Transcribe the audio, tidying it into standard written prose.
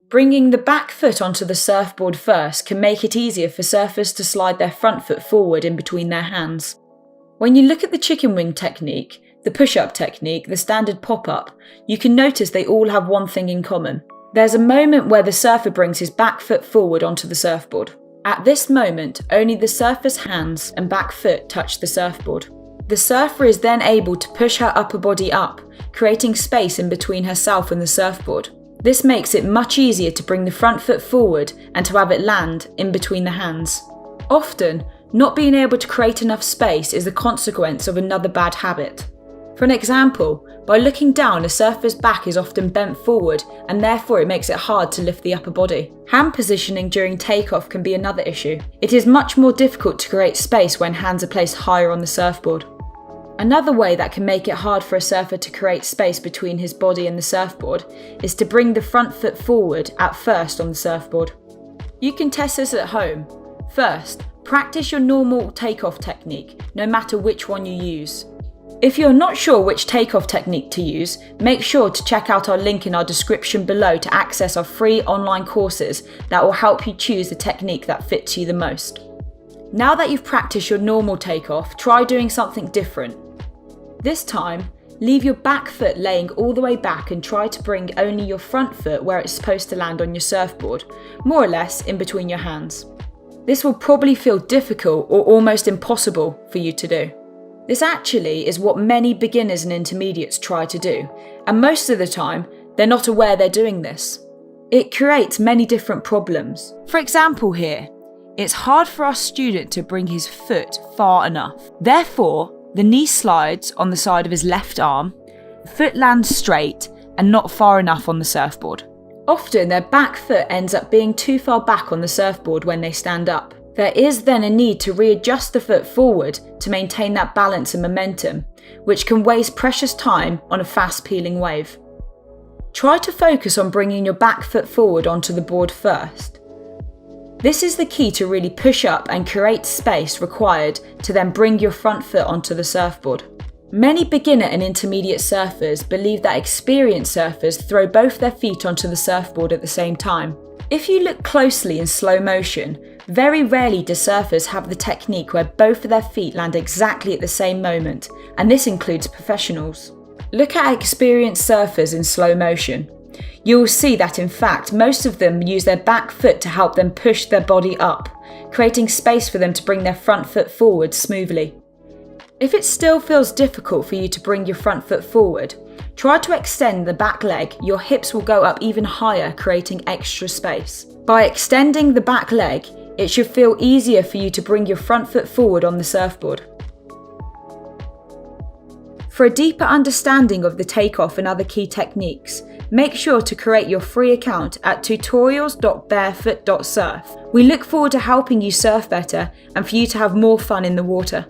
Bringing the back foot onto the surfboard first can make it easier for surfers to slide their front foot forward in between their hands. When you look at the chicken wing technique, the push-up technique, the standard pop-up, you can notice they all have one thing in common. There's a moment where the surfer brings his back foot forward onto the surfboard. At this moment, only the surfer's hands and back foot touch the surfboard. The surfer is then able to push her upper body up, creating space in between herself and the surfboard. This makes it much easier to bring the front foot forward and to have it land in between the hands. Often, not being able to create enough space is the consequence of another bad habit. For an example, by looking down, a surfer's back is often bent forward and therefore it makes it hard to lift the upper body. Hand positioning during takeoff can be another issue. It is much more difficult to create space when hands are placed higher on the surfboard. Another way that can make it hard for a surfer to create space between his body and the surfboard is to bring the front foot forward at first on the surfboard. You can test this at home. First, practice your normal takeoff technique, no matter which one you use. If you're not sure which takeoff technique to use, make sure to check out our link in our description below to access our free online courses that will help you choose the technique that fits you the most. Now that you've practiced your normal takeoff, try doing something different. This time, leave your back foot laying all the way back and try to bring only your front foot where it's supposed to land on your surfboard, more or less in between your hands. This will probably feel difficult or almost impossible for you to do. This actually is what many beginners and intermediates try to do, and most of the time, they're not aware they're doing this. It creates many different problems. For example here, it's hard for our student to bring his foot far enough. Therefore, the knee slides on the side of his left arm, foot lands straight and not far enough on the surfboard. Often their back foot ends up being too far back on the surfboard when they stand up. There is then a need to readjust the foot forward to maintain that balance and momentum, which can waste precious time on a fast peeling wave. Try to focus on bringing your back foot forward onto the board first. This is the key to really push up and create space required to then bring your front foot onto the surfboard. Many beginner and intermediate surfers believe that experienced surfers throw both their feet onto the surfboard at the same time. If you look closely in slow motion, very rarely do surfers have the technique where both of their feet land exactly at the same moment, and this includes professionals. Look at experienced surfers in slow motion. You will see that in fact most of them use their back foot to help them push their body up, creating space for them to bring their front foot forward smoothly. If it still feels difficult for you to bring your front foot forward, try to extend the back leg. Your hips will go up even higher, creating extra space. By extending the back leg, it should feel easier for you to bring your front foot forward on the surfboard. For a deeper understanding of the takeoff and other key techniques, make sure to create your free account at tutorials.barefoot.surf. We look forward to helping you surf better and for you to have more fun in the water.